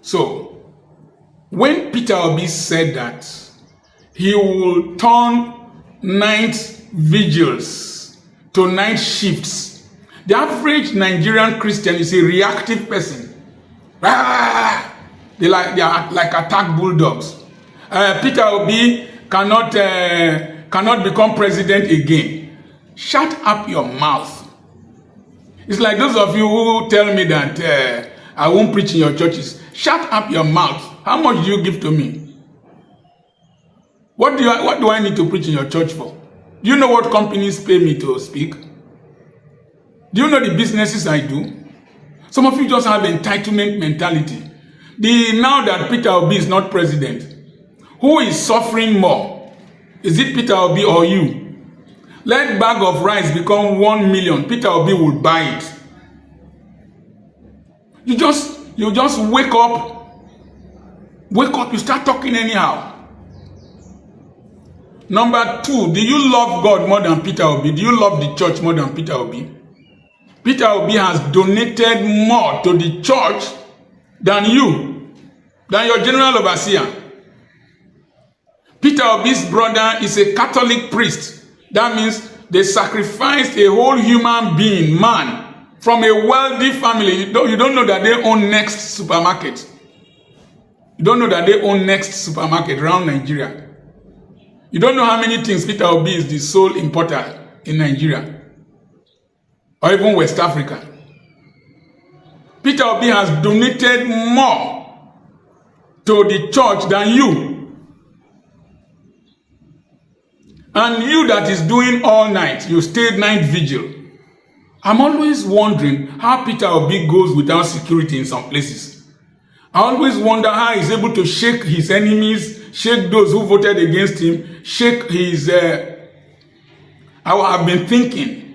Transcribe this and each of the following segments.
So, when Peter Obi said that he will turn night vigils to night shifts, the average Nigerian Christian is a reactive person. They are like attack bulldogs. Peter Obi cannot become president again. Shut up your mouth. It's like those of you who tell me that I won't preach in your churches. Shut up your mouth. How much do you give to me? What do I need to preach in your church for? Do you know what companies pay me to speak? Do you know the businesses I do? Some of you just have entitlement mentality. Now that Peter Obi is not president, who is suffering more? Is it Peter Obi or you? Let bag of rice become 1 million. Peter Obi will buy it. You just wake up, you start talking anyhow. Number 2, do you love God more than Peter Obi? Do you love the church more than Peter Obi? Peter Obi has donated more to the church than your general overseer. Peter Obi's brother is a Catholic priest. That means they sacrificed a whole human being, man, from a wealthy family. You don't know that they own Next supermarket. You don't know that they own Next supermarket around Nigeria. You don't know how many things Peter Obi is the sole importer in Nigeria or even West Africa. Peter Obi has donated more to the church than you. And you that is doing all night, you stayed night vigil. I'm always wondering how Peter Obi goes without security in some places. I always wonder how he's able to shake his enemies, shake those who voted against him, shake his... I have been thinking,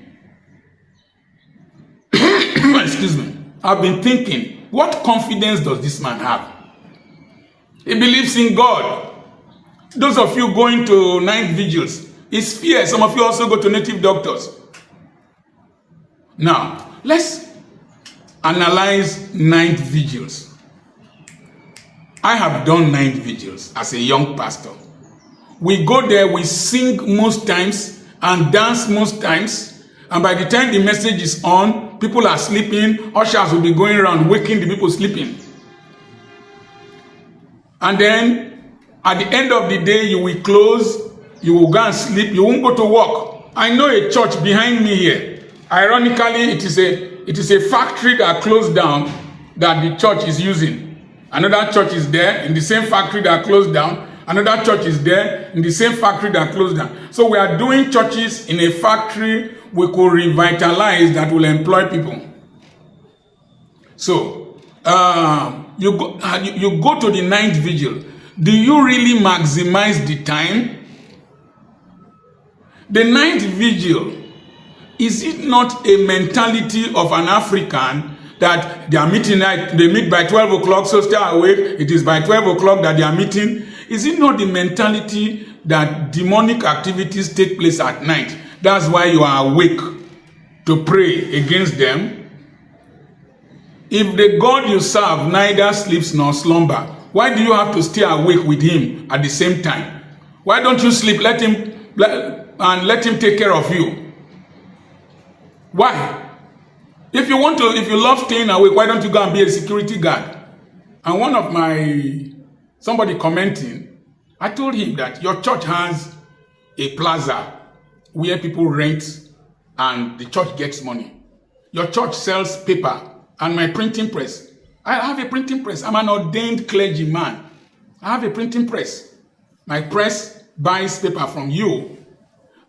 excuse me, I've been thinking, what confidence does this man have? He believes in God. Those of you going to night vigils, it's fear. Some of you also go to native doctors. Now, let's analyze night vigils. I have done night vigils as a young pastor. We go there, we sing most times and dance most times. And by the time the message is on, people are sleeping. Ushers will be going around waking the people sleeping. And then at the end of the day, you will close, you will go and sleep, you won't go to work. I know a church behind me here. Ironically, it is a factory that closed down that the church is using. Another church is there in the same factory that closed down. Another church is there in the same factory that closed down. So we are doing churches in a factory we could revitalize that will employ people. So you go to the night vigil. Do you really maximize the time? The night vigil, is it not a mentality of an African that they are meeting they meet by 12 o'clock, so stay awake. It is by 12 o'clock that they are meeting. Is it not the mentality that demonic activities take place at night? That's why you are awake to pray against them. If the God you serve neither sleeps nor slumber, why do you have to stay awake with him at the same time? Why don't you sleep? Let him take care of you. Why? If you love staying awake, why don't you go and be a security guard? And somebody commenting, I told him that your church has a plaza where people rent and the church gets money. Your church sells paper and my printing press. I have a printing press. I'm an ordained clergyman. I have a printing press. My press buys paper from you.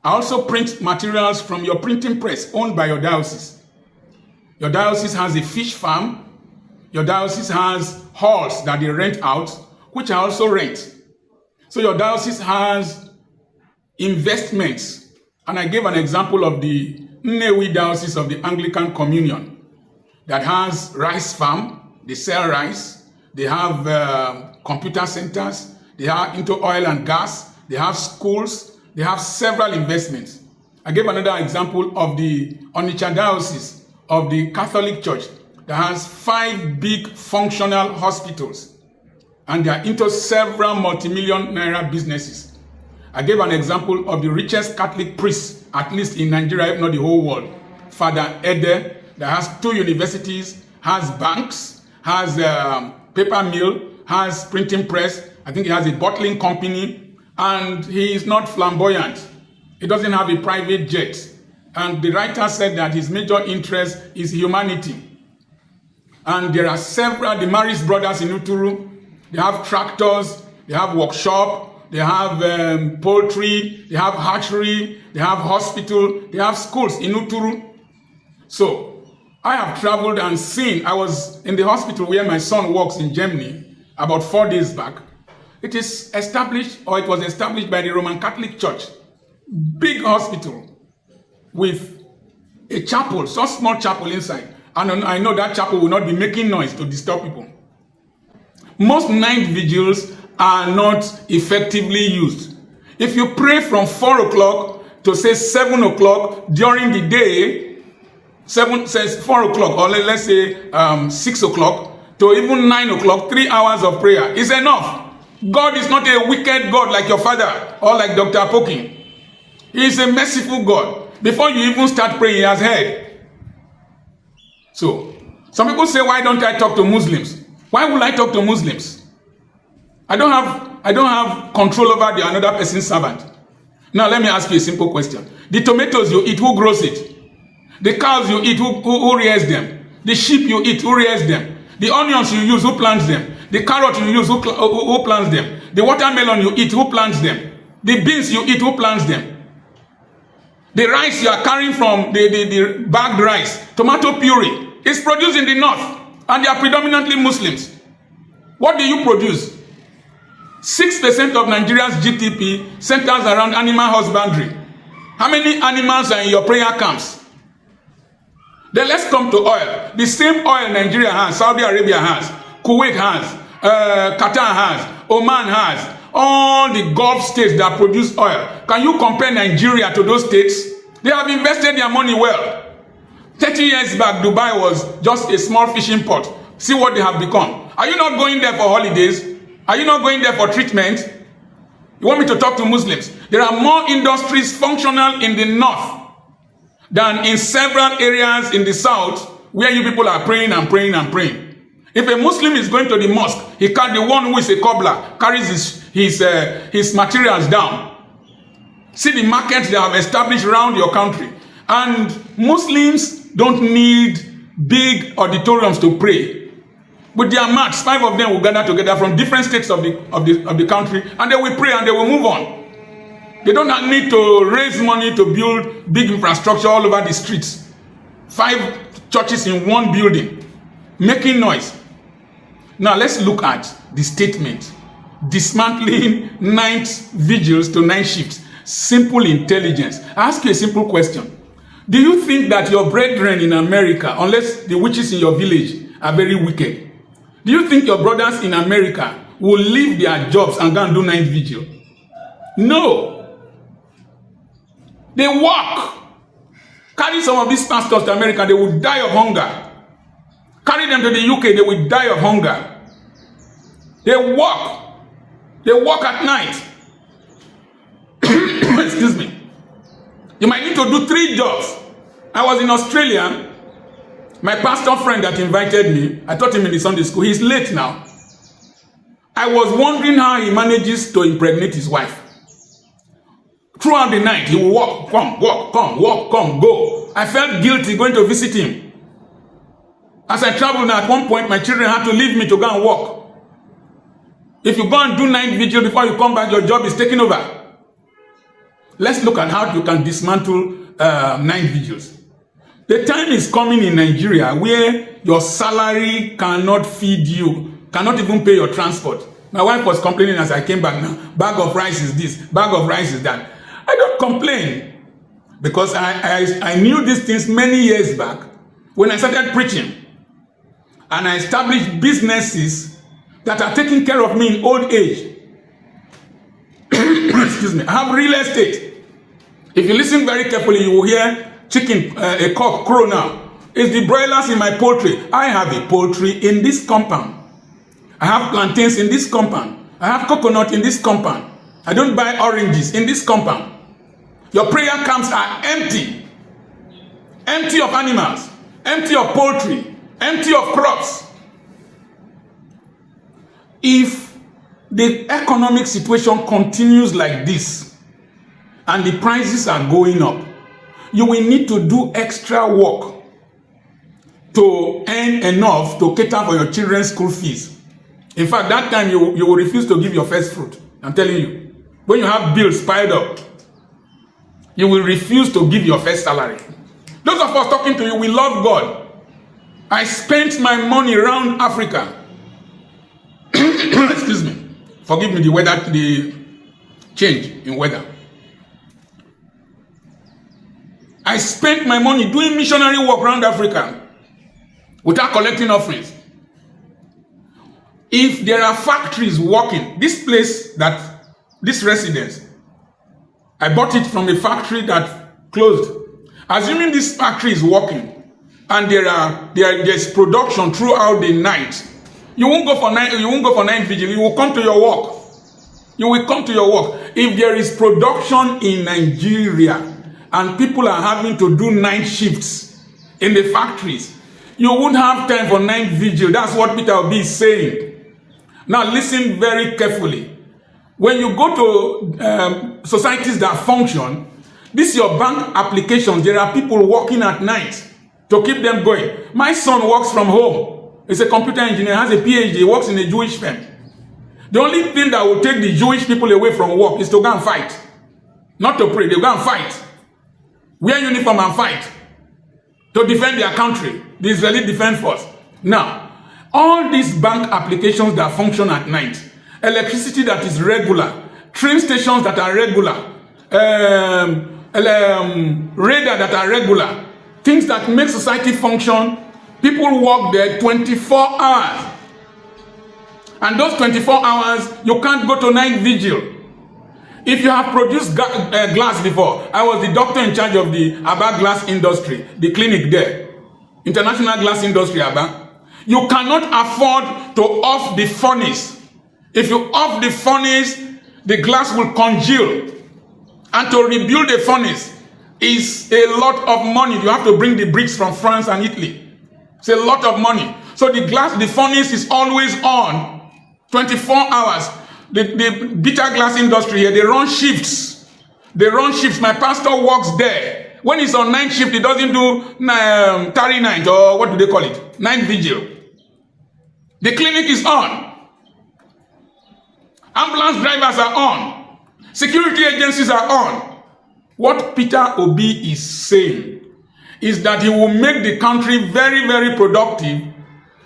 I also print materials from your printing press owned by your diocese. Your diocese has a fish farm. Your diocese has halls that they rent out, which I also rent. So your diocese has investments. And I gave an example of the Nnewi Diocese of the Anglican Communion that has rice farm. They sell rice. They have computer centers. They are into oil and gas. They have schools. They have several investments. I gave another example of the Onitsha Diocese of the Catholic Church, that has 5 big functional hospitals, and they are into several multi-million naira businesses. I gave an example of the richest Catholic priest, at least in Nigeria, if not the whole world, Father Ede, that has 2 universities, has banks, has paper mill, has printing press. I think he has a bottling company, and he is not flamboyant. He doesn't have a private jet. And the writer said that his major interest is humanity. And there are several, the Maris brothers in Uturu, they have tractors, they have workshop, they have poultry, they have hatchery, they have hospital, they have schools in Uturu. So I have traveled and seen. I was in the hospital where my son works in Germany about 4 days back. It is established, or it was established by the Roman Catholic Church. Big hospital with a chapel, so small chapel inside. And I know that chapel will not be making noise to disturb people. Most night vigils are not effectively used. If you pray from 4 o'clock to say 7 o'clock during the day, 7 says 4 o'clock, or let's say 6 o'clock, to even 9 o'clock, 3 hours of prayer is enough. God is not a wicked God like your father or like Dr. Poking. He is a merciful God. Before you even start praying, he has heard. So, some people say, why don't I talk to Muslims? Why would I talk to Muslims? I don't have control over the another person's servant. Now, let me ask you a simple question. The tomatoes you eat, who grows it? The cows you eat, who rears them? The sheep you eat, who rears them? The onions you use, who plants them? The carrot you use, who plants them? The watermelon you eat, who plants them? The beans you eat, who plants them? The rice you are carrying from the bagged rice, tomato puree, is produced in the north, and they are predominantly Muslims. What do you produce? 6% of Nigeria's GDP centers around animal husbandry. How many animals are in your prayer camps? Then let's come to oil. The same oil Nigeria has, Saudi Arabia has, Kuwait has, Qatar has, Oman has, all the Gulf states that produce oil. Can you compare Nigeria to those states? They have invested their money well. 30 years back, Dubai was just a small fishing port. See what they have become. Are you not going there for holidays? Are you not going there for treatment? You want me to talk to Muslims? There are more industries functional in the north than in several areas in the south where you people are praying and praying and praying. If a Muslim is going to the mosque, he can't, the one who is a cobbler carries his materials down. See the markets they have established around your country. And Muslims don't need big auditoriums to pray. With their mats, 5 of them will gather together from different states of the country, and they will pray and they will move on. They don't need to raise money to build big infrastructure all over the streets. 5 churches in one building, making noise. Now let's look at the statement. Dismantling night vigils to night shifts. Simple intelligence. I ask you a simple question. Do you think that your brethren in America, unless the witches in your village are very wicked, do you think your brothers in America will leave their jobs and go and do night vigil? No. They walk. Carry some of these pastors to America, they will die of hunger. Carry them to the UK, they will die of hunger. They walk. They walk at night. Excuse me. You might need to do 3 jobs. I was in Australia. My pastor friend that invited me, I taught him in the Sunday school. He's late now. I was wondering how he manages to impregnate his wife. Throughout the night, he will walk, come, walk, come, walk, come, go. I felt guilty going to visit him. As I traveled now, at one point, my children had to leave me to go and walk. If you go and do night vigil before you come back, your job is taken over. Let's look at how you can dismantle night vigils. The time is coming in Nigeria where your salary cannot feed you, cannot even pay your transport. My wife was complaining as I came back now. Bag of rice is this, bag of rice is that. I don't complain because I knew these things many years back when I started preaching. And I established businesses that are taking care of me in old age. Excuse me. I have real estate. If you listen very carefully, you will hear chicken, a cock crow now. It's the broilers in my poultry. I have a poultry in this compound. I have plantains in this compound. I have coconut in this compound. I don't buy oranges in this compound. Your prayer camps are empty. Empty of animals. Empty of poultry. Empty of crops. If the economic situation continues like this and the prices are going up, you will need to do extra work to earn enough to cater for your children's school fees. In fact, that time you will refuse to give your first fruit. I'm telling you. When you have bills piled up, you will refuse to give your first salary. Those of us talking to you, we love God. I spent my money around Africa. Excuse me. Forgive me the change in weather. I spent my money doing missionary work around Africa without collecting offerings. If there are factories working, this residence, I bought it from a factory that closed. Assuming this factory is working and there's production throughout the night, you won't go for night vigil. You will come to your work. You will come to your work. If there is production in Nigeria and people are having to do night shifts in the factories, you won't have time for night vigil. That's what Peter will be saying. Now listen very carefully. When you go to societies that function, this is your bank applications. There are people working at night to keep them going. My son works from home. He's a computer engineer, has a PhD, he works in a Jewish firm. The only thing that will take the Jewish people away from work is to go and fight. Not to pray, they go and fight. Wear uniform and fight. To defend their country, the Israeli Defense Force. Now, all these bank applications that function at night, electricity that is regular, train stations that are regular, radar that are regular, things that make society function, people work there 24 hours. And those 24 hours, you can't go to night vigil. If you have produced glass before, I was the doctor in charge of the Aba glass industry, the clinic there, International Glass Industry Aba. You cannot afford to off the furnace. If you off the furnace, the glass will congeal. And to rebuild the furnace is a lot of money. You have to bring the bricks from France and Italy. It's a lot of money. So the furnace is always on 24 hours. The bitter glass industry here, they run shifts. They run shifts. My pastor works there. When he's on night shift, he doesn't do tarry night, or what do they call it? Night vigil. The clinic is on. Ambulance drivers are on. Security agencies are on. What Peter Obi is saying is that he will make the country very, very productive,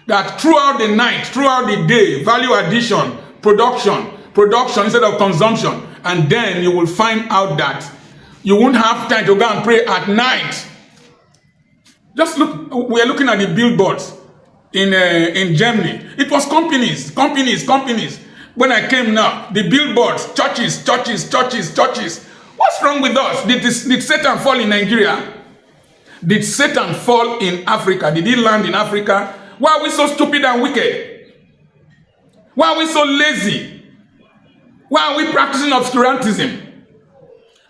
that throughout the night, throughout the day, value addition, production instead of consumption, and then you will find out that you won't have time to go and pray at night. Just look, we are looking at the billboards in Germany. It was companies. When I came now, the billboards, churches. What's wrong with us? Did Satan fall in Nigeria? Did Satan fall in Africa? Did he land in Africa? Why are we so stupid and wicked? Why are we so lazy? Why are we practicing obscurantism?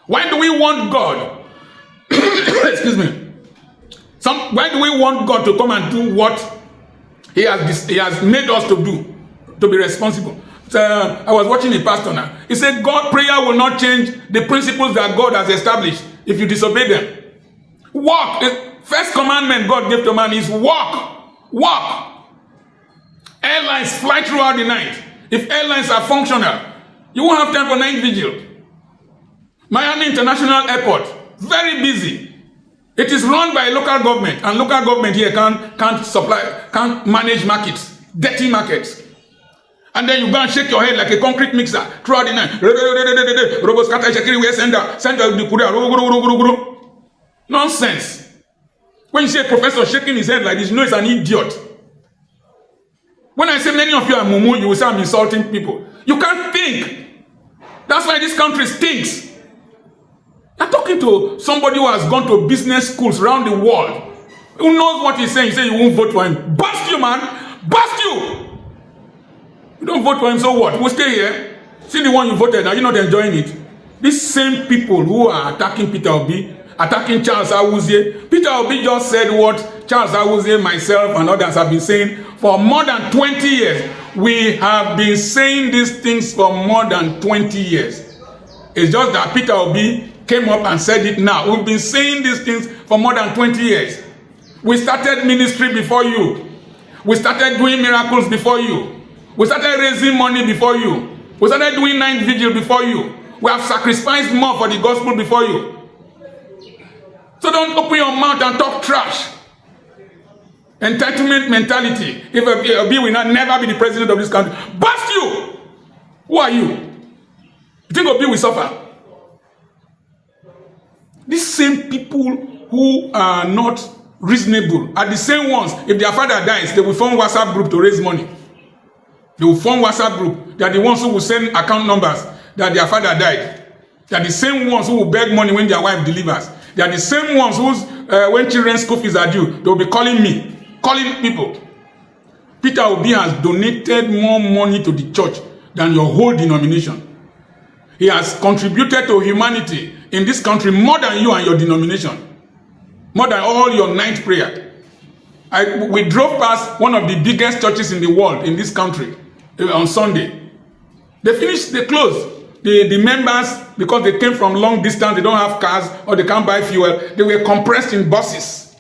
Why do we want God? Excuse me. Why do we want God to come and do what He has made us to do, to be responsible? I was watching a pastor now. He said, God, prayer will not change the principles that God has established if you disobey them. Walk. The first commandment God gave to man is walk. Walk. Airlines fly throughout the night. If airlines are functional, you won't have time for night vigil. Miami International Airport, very busy. It is run by a local government, and local government here can't manage markets, dirty markets. And then you go and shake your head like a concrete mixer throughout the night. Nonsense. When you see a professor shaking his head like this, you know he's an idiot. When I say many of you are mumu, you will say I'm insulting people. You can't think. That's why this country stinks. I'm talking to somebody who has gone to business schools around the world. Who knows what he's saying? You say you won't vote for him. Bust you, man. Bust you. You don't vote for him, so what? We'll stay here. See the one you voted. Are you not enjoying it? These same people who are attacking Peter Obi, attacking Charles Awuzie. Peter Obi just said what Charles Awuzie, myself, and others have been saying for more than 20 years. We have been saying these things for more than 20 years. It's just that Peter Obi came up and said it now. We've been saying these things for more than 20 years. We started ministry before you. We started doing miracles before you. We started raising money before you. We started doing night vigil before you. We have sacrificed more for the gospel before you. So don't open your mouth and talk trash. Entitlement mentality. If Obi will not never be the president of this country, bust you! Who are you? You think Obi will suffer? These same people who are not reasonable are the same ones. If their father dies, they will form WhatsApp group to raise money. They will form WhatsApp group. They are the ones who will send account numbers that their father died. They are the same ones who will beg money when their wife delivers. They are the same ones whose when children's school fees are due, they will be calling me, calling people. Peter Obi has donated more money to the church than your whole denomination. He has contributed to humanity in this country more than you and your denomination. More than all your night prayer. We drove past one of the biggest churches in the world, in this country, on Sunday. They closed. The members, because they came from long distance, they don't have cars or they can't buy fuel, they were compressed in buses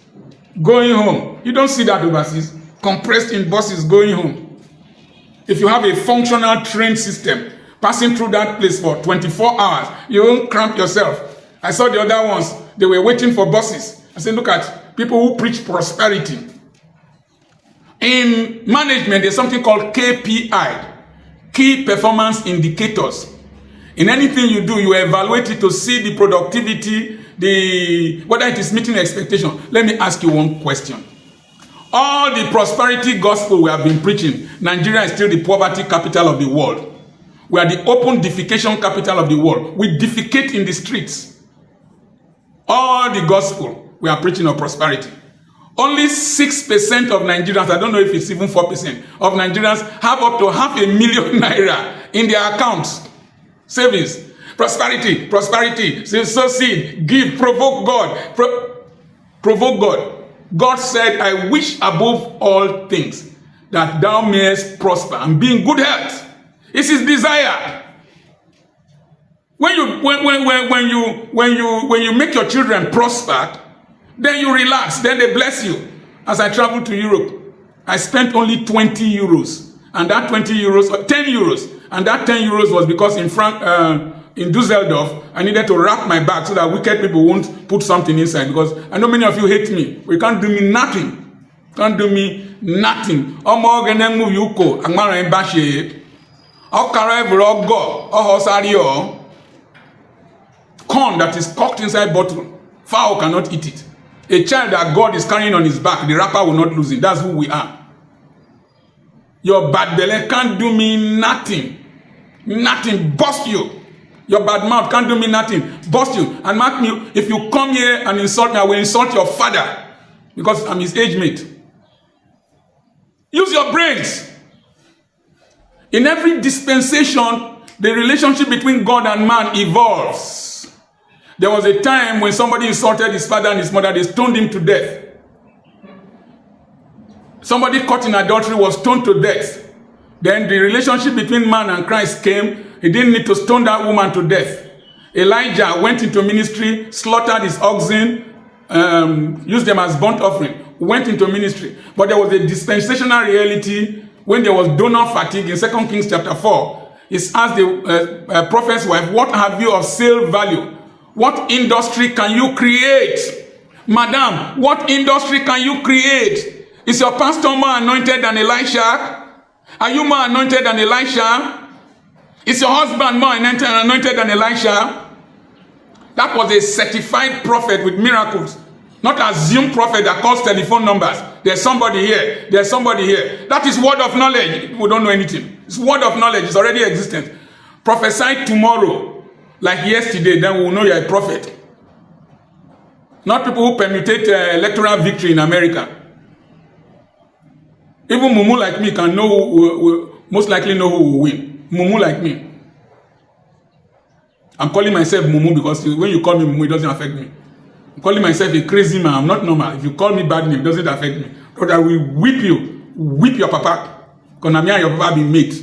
going home. You don't see that overseas. Compressed in buses going home. If you have a functional train system passing through that place for 24 hours, you won't cramp yourself. I saw the other ones, they were waiting for buses. I said, look at people who preach prosperity. In management, there's something called KPI, Key Performance Indicators. In anything you do, you evaluate it to see the productivity, whether it is meeting expectation. Let me ask you one question. All the prosperity gospel we have been preaching, Nigeria is still the poverty capital of the world. We are the open defecation capital of the world. We defecate in the streets. All the gospel we are preaching of prosperity. Only 6% of Nigerians, I don't know if it's even 4% of Nigerians, have up to $500,000 naira in their accounts. Savings. Prosperity. Prosperity. Sow seed. Give. Provoke God. Provoke God. God said, I wish above all things that thou mayest prosper and be in good health. It's his desire. When you make your children prosper, then you relax, then they bless you. As I traveled to Europe, I spent only 20 euros. And that 20 euros, or 10 euros. And that 10 euros was because in Dusseldorf, I needed to wrap my bag so that wicked people won't put something inside. Because I know many of you hate me. You can't do me nothing. Can't do me nothing. Corn that is cooked inside bottle, fowl cannot eat it. A child that God is carrying on his back, the rapper will not lose it. That's who we are. Your bad belly can't do me nothing. Nothing. Bust you. Your bad mouth can't do me nothing. Bust you. And mark me, if you come here and insult me, I will insult your father. Because I'm his age mate. Use your brains. In every dispensation, the relationship between God and man evolves. There was a time when somebody insulted his father and his mother, they stoned him to death. Somebody caught in adultery was stoned to death. Then the relationship between man and Christ came. He didn't need to stone that woman to death. Elijah went into ministry, slaughtered his oxen, used them as burnt offering, went into ministry. But there was a dispensational reality when there was donor fatigue in 2 Kings chapter 4. He asked the prophet's wife, what have you of sale value? What industry can you create? Madam, what industry can you create? Is your pastor more anointed than Elisha? Are you more anointed than Elisha? Is your husband more anointed than Elisha? That was a certified prophet with miracles. Not assumed prophet that calls telephone numbers. There's somebody here. There's somebody here. That is word of knowledge. We don't know anything. It's word of knowledge. It's already existent. Prophesy tomorrow like yesterday, then we will know you're a prophet. Not people who permutate electoral victory in America. Even mumu like me can know will most likely know who will win. Mumu like me. I'm calling myself mumu because when you call me mumu, it doesn't affect me. I'm calling myself a crazy man. I'm not normal. If you call me bad name, it doesn't affect me. But I will whip you. Whip your papa. Because me and your papa be mate.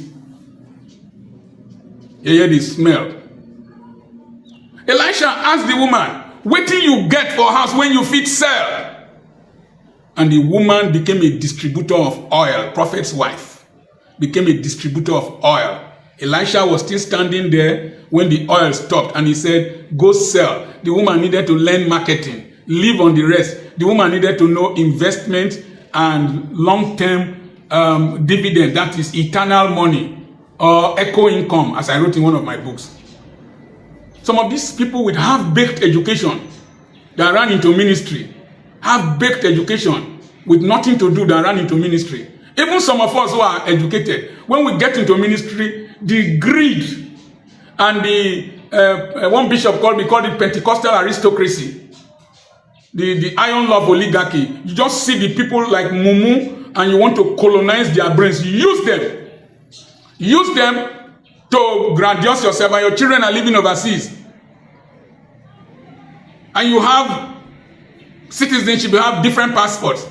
You hear the smell. Elisha asked the woman, "What till you get for house when you fit sell?" And the woman became a distributor of oil. Prophet's wife became a distributor of oil. Elisha was still standing there when the oil stopped, and he said, "Go sell." The woman needed to learn marketing, live on the rest. The woman needed to know investment and long-term dividend, that is eternal money or echo income, as I wrote in one of my books. Some of these people with half-baked education that ran into ministry, half-baked education with nothing to do that ran into ministry. Even some of us who are educated, when we get into ministry, the greed and the one bishop called it Pentecostal aristocracy, the iron love oligarchy. You just see the people like mumu and you want to colonize their brains. Use them to grandiose yourself, and your children are living overseas. And you have citizenship, you have different passports.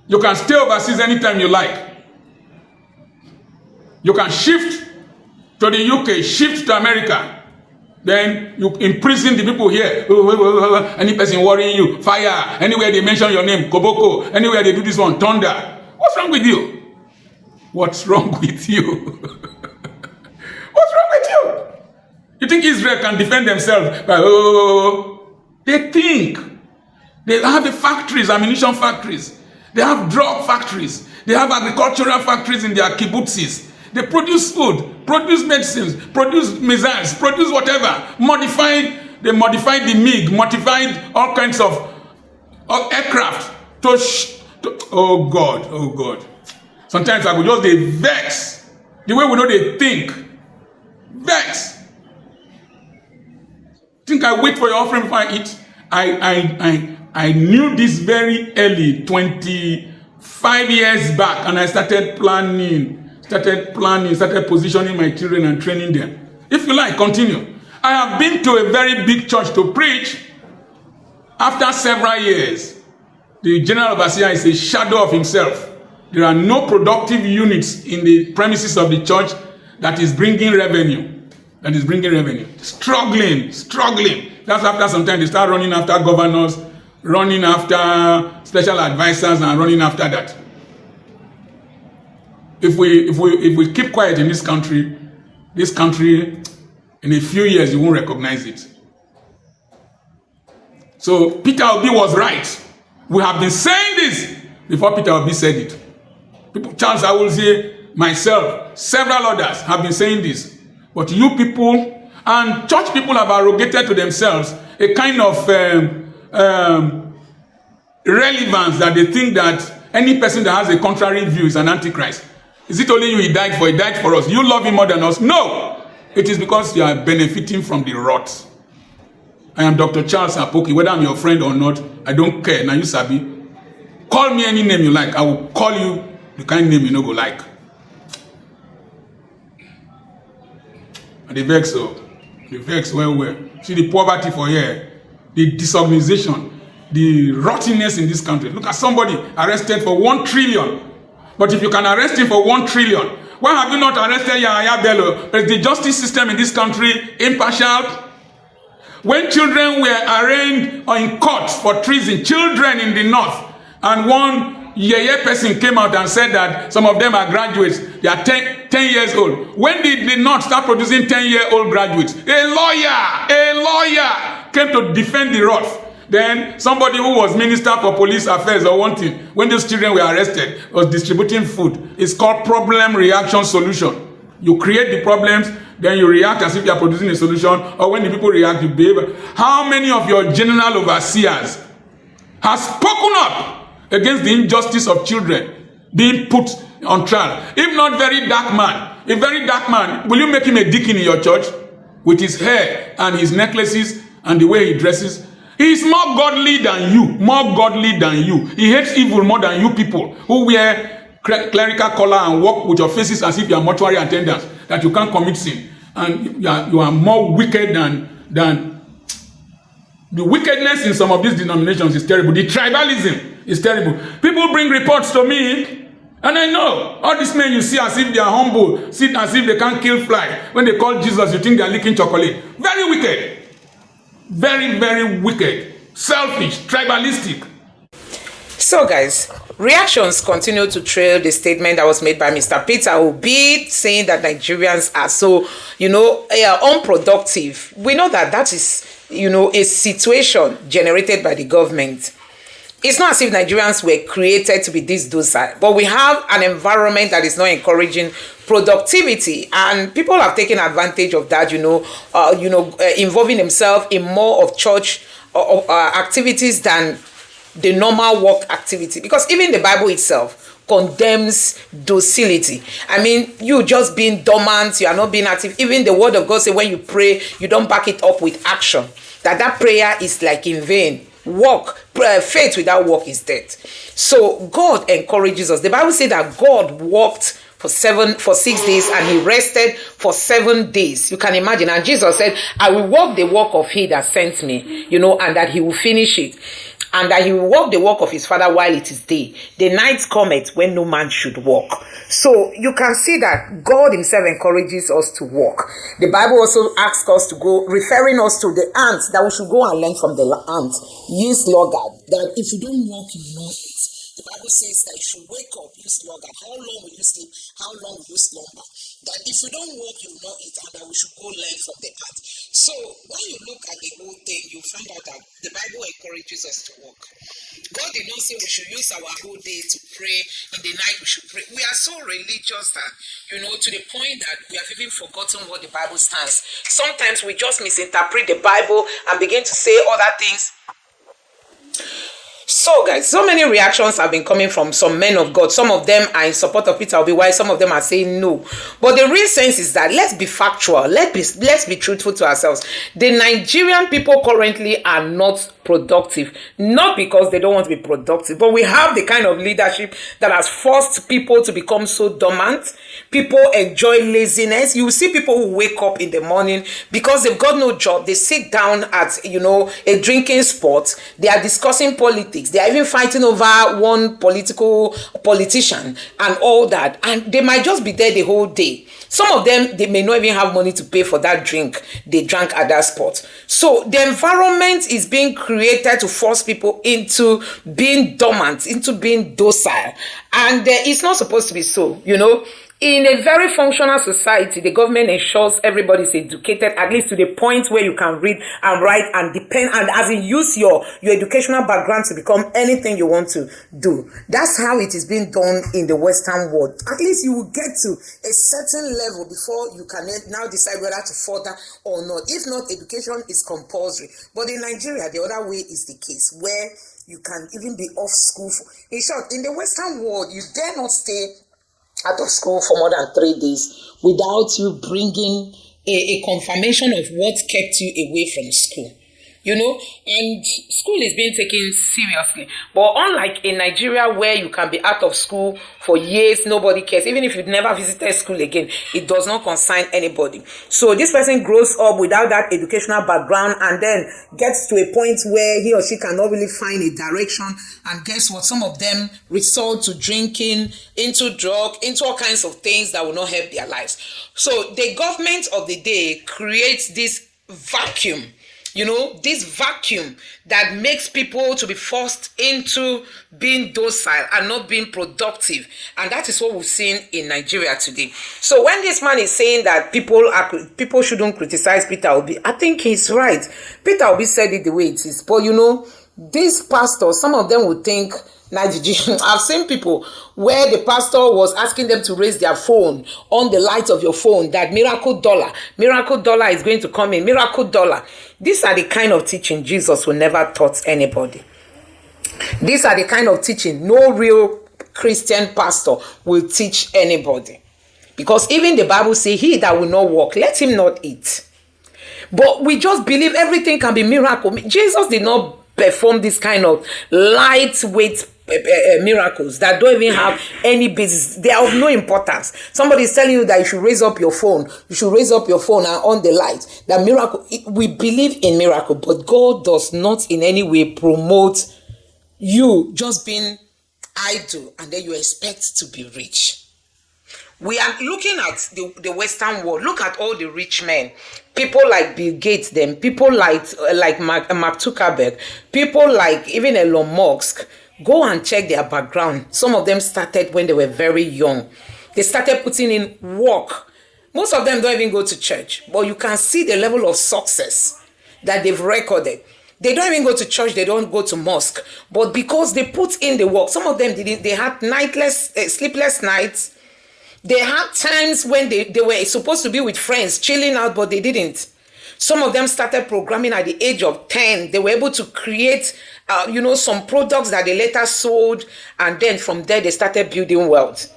You can stay overseas anytime you like. You can shift to the UK, shift to America. Then you imprison the people here. Any person worrying you, fire. Anywhere they mention your name, Koboko. Anywhere they do this one, thunder. What's wrong with you? What's wrong with you? What's wrong with you? You think Israel can defend themselves by, they think. They have the factories, ammunition factories. They have drug factories. They have agricultural factories in their kibbutzes. They produce food, produce medicines, produce missiles, produce whatever. They modified the MiG, modified all kinds of aircraft oh God. Sometimes I go just they vex. The way we know they think. Vex. Think I wait for your offering before I eat? I knew this very early, 25 years back, and I started positioning my children and training them. If you like, continue. I have been to a very big church to preach. After several years, the general overseer is a shadow of himself. There are no productive units in the premises of the church that is bringing revenue. Struggling. That's after some time they start running after governors, running after special advisors, and running after that. If we keep quiet in this country, in a few years, you won't recognize it. So Peter Obi was right. We have been saying this before Peter Obi said it. People, Charles, I will say, myself, several others have been saying this. But you people and church people have arrogated to themselves a kind of relevance that they think that any person that has a contrary view is an antichrist. Is it only you he died for? He died for us. You love him more than us? No! It is because you are benefiting from the rot. I am Dr. Charles Apoki. Whether I'm your friend or not, I don't care. Now you sabi. Call me any name you like. I will call you the kind name you no go like. And the vex, well. See the poverty for here, the disorganization, the rottenness in this country. Look at somebody arrested for 1 trillion. But if you can arrest him for 1 trillion, why have you not arrested Yahaya Bello? Is the justice system in this country impartial? When children were arraigned in court for treason, children in the north, and one yeye person came out and said that some of them are graduates, they are 10 years old. When did they not start producing 10-year-old graduates? A lawyer came to defend the wrath. Then somebody who was minister for police affairs or one thing, when those children were arrested, was distributing food. It's called problem reaction solution. You create the problems, then you react as if you are producing a solution, or when the people react, you behave. How many of your general overseers have spoken up against the injustice of children being put on trial? If not very dark man, will you make him a deacon in your church with his hair and his necklaces and the way he dresses? He is more godly than you, more godly than you. He hates evil more than you people who wear clerical collar and walk with your faces as if you are mortuary attendants, that you can't commit sin. And you are more wicked than the wickedness in some of these denominations is terrible. The tribalism is terrible. People bring reports to me, and I know all these men you see as if they are humble, sit as if they can't kill fly. When they call Jesus, you think they are licking chocolate. Very wicked. Very, very wicked, selfish, tribalistic. So, guys, reactions continue to trail the statement that was made by Mr. Peter Obi, saying that Nigerians are so, unproductive. We know that that is, a situation generated by the government. It's not as if Nigerians were created to be this docile, but we have an environment that is not encouraging productivity, and people have taken advantage of that, involving themselves in more of church activities than the normal work activity, because even the Bible itself condemns docility. I mean, you just being dormant, you are not being active. Even the word of God says when you pray, you don't back it up with action, that prayer is like in vain. Faith without work is dead. So God encourages us. The Bible says that God worked for 6 days and he rested for 7 days. You can imagine. And Jesus said, I will work the work of he that sent me, and that he will finish it. And that he will work the work of his Father while it is day. The night cometh when no man should work. So you can see that God himself encourages us to work. The Bible also asks us to go, referring us to the ants, that we should go and learn from the ants. Use sluggard, that if you don't work, you will not eat. The Bible says that if you wake up, use sluggard. How long will you sleep? How long will you slumber? That if you don't work, you will not eat, and that we should go learn from the ant. So when you look at the whole thing, you find out that the Bible encourages us to work. God did not say we should use our whole day to pray. In the night we should pray. We are so religious that, to the point that we have even forgotten what the Bible stands. Sometimes we just misinterpret the Bible and begin to say other things. So, guys, so many reactions have been coming from some men of God. Some of them are in support of Peter Obi, while some of them are saying no. But the real sense is that let's be factual. Let's be truthful to ourselves. The Nigerian people currently are not productive, not because they don't want to be productive, but we have the kind of leadership that has forced people to become so dormant. People enjoy laziness. You see people who wake up in the morning because they've got no job. They sit down at a drinking spot. They are discussing politics. They are even fighting over one politician and all that, and they might just be there the whole day. Some of them, they may not even have money to pay for that drink they drank at that spot. So the environment is being created to force people into being dormant, into being docile. And it's not supposed to be so, In a very functional society, the government ensures everybody is educated, at least to the point where you can read and write and depend, and as in use your educational background to become anything you want to do. That's how it is being done in the Western world. At least you will get to a certain level before you can now decide whether to further or not. If not, education is compulsory. But in Nigeria, the other way is the case, where you can even be off school. In short, in the Western world, you dare not stay out of school for more than 3 days without you bringing a confirmation of what kept you away from school. And school is being taken seriously. But unlike in Nigeria, where you can be out of school for years, nobody cares. Even if you've never visited school again, it does not concern anybody. So this person grows up without that educational background and then gets to a point where he or she cannot really find a direction. And guess what? Some of them resort to drinking, into drug, into all kinds of things that will not help their lives. So the government of the day creates this vacuum. This vacuum that makes people to be forced into being docile and not being productive. And that is what we've seen in Nigeria today. So when this man is saying that people shouldn't criticize Peter Obi, I think he's right. Peter Obi said it the way it is. But these pastors, some of them would think, I've seen people where the pastor was asking them to raise their phone on the light of your phone, that miracle dollar is going to come in, miracle dollar. These are the kind of teaching Jesus will never taught anybody. These are the kind of teaching no real Christian pastor will teach anybody. Because even the Bible says, he that will not work, let him not eat. But we just believe everything can be miracle. Jesus did not perform this kind of lightweight miracles that don't even have any basis. They are of no importance. Somebody is telling you that you should raise up your phone. You should raise up your phone and on the light. That miracle. We believe in miracle, but God does not in any way promote you just being idle and then you expect to be rich. We are looking at the Western world. Look at all the rich men. People like Bill Gates, them. People like Mark Zuckerberg. People like even Elon Musk. Go and check their background. Some of them started when they were very young. They started putting in work. Most of them don't even go to church. But you can see the level of success that they've recorded. They don't even go to church. They don't go to mosque. But because they put in the work, some of them didn't. They had sleepless nights. They had times when they were supposed to be with friends, chilling out, but they didn't. Some of them started programming at the age of 10. They were able to create, some products that they later sold. And then from there, they started building wealth.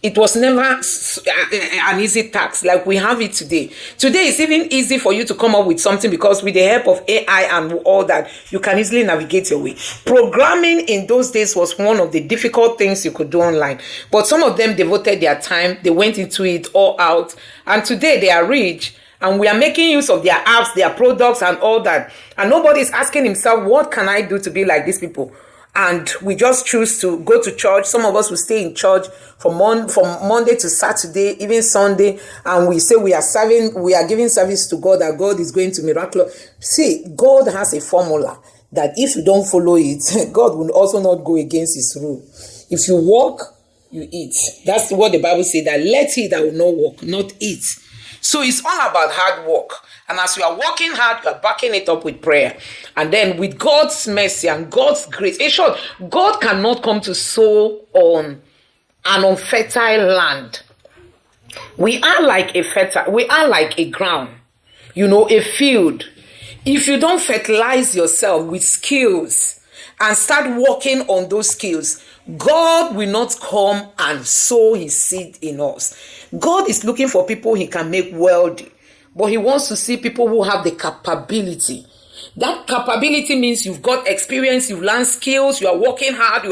It was never an easy task like we have it today. Today, it's even easy for you to come up with something because with the help of AI and all that, you can easily navigate your way. Programming in those days was one of the difficult things you could do online. But some of them devoted their time. They went into it all out. And today, they are rich. And we are making use of their apps, their products and all that. And nobody is asking himself, what can I do to be like these people? And we just choose to go to church. Some of us will stay in church from Monday to Saturday, even Sunday. And we say we are giving service to God, that God is going to miraculous. See, God has a formula that if you don't follow it, God will also not go against his rule. If you walk, you eat. That's what the Bible says, that let he that will not walk, not eat. So it's all about hard work. And as you are working hard, you are backing it up with prayer. And then with God's mercy and God's grace. In short, God cannot come to sow on an unfertile land. We are like a ground, a field. If you don't fertilize yourself with skills and start working on those skills, God will not come and sow his seed in us. God is looking for people he can make wealthy. But he wants to see people who have the capability. That capability means you've got experience, you've learned skills, you are working hard,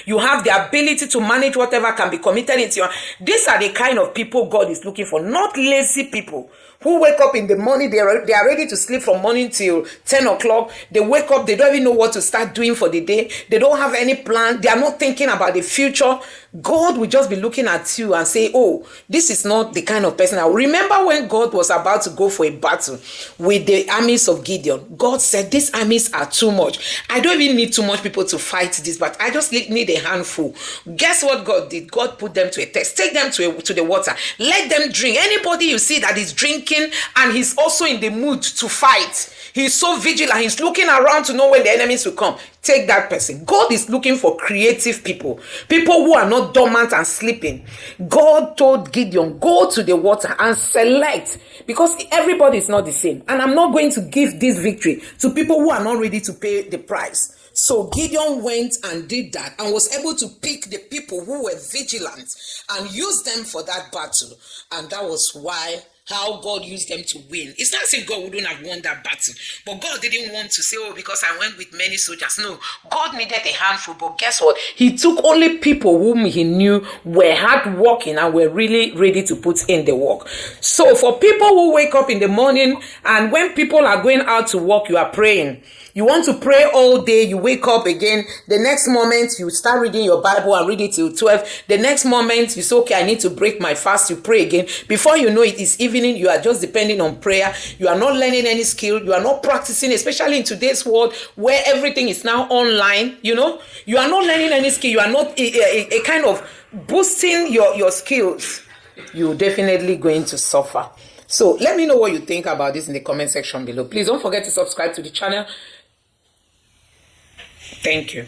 you have the ability to manage whatever can be committed into your. These are the kind of people God is looking for, not lazy people who wake up in the morning, they are ready to sleep from morning till 10 o'clock. They wake up, they don't even know what to start doing for the day. They don't have any plan. They are not thinking about the future. God will just be looking at you and say, oh, this is not the kind of person. I remember when God was about to go for a battle with the armies of Gideon. God said, these armies are too much. I don't even need too much people to fight this, but I just need a handful. Guess what God did? God put them to a test. Take them to the water. Let them drink. Anybody you see that is drinking and he's also in the mood to fight, he's so vigilant, he's looking around to know when the enemies will come, take that person. God is looking for creative people who are not dormant and sleeping. God told Gideon, go to the water and select, because everybody is not the same, and I'm not going to give this victory to people who are not ready to pay the price. So Gideon went and did that and was able to pick the people who were vigilant and use them for that battle. And that was how God used them to win. It's not as if God wouldn't have won that battle, but God didn't want to say, oh, because I went with many soldiers. No, God needed a handful, but guess what? He took only people whom he knew were hardworking and were really ready to put in the work. So for people who wake up in the morning and when people are going out to work, you are praying. You want to pray all day, you wake up again. The next moment, you start reading your Bible and read it till 12. The next moment, you say, okay, I need to break my fast. You pray again. Before you know it, it's evening. You are just depending on prayer. You are not learning any skill. You are not practicing, especially in today's world where everything is now online. You are not learning any skill. You are not a kind of boosting your skills. You're definitely going to suffer. So let me know what you think about this in the comment section below. Please don't forget to subscribe to the channel. Thank you.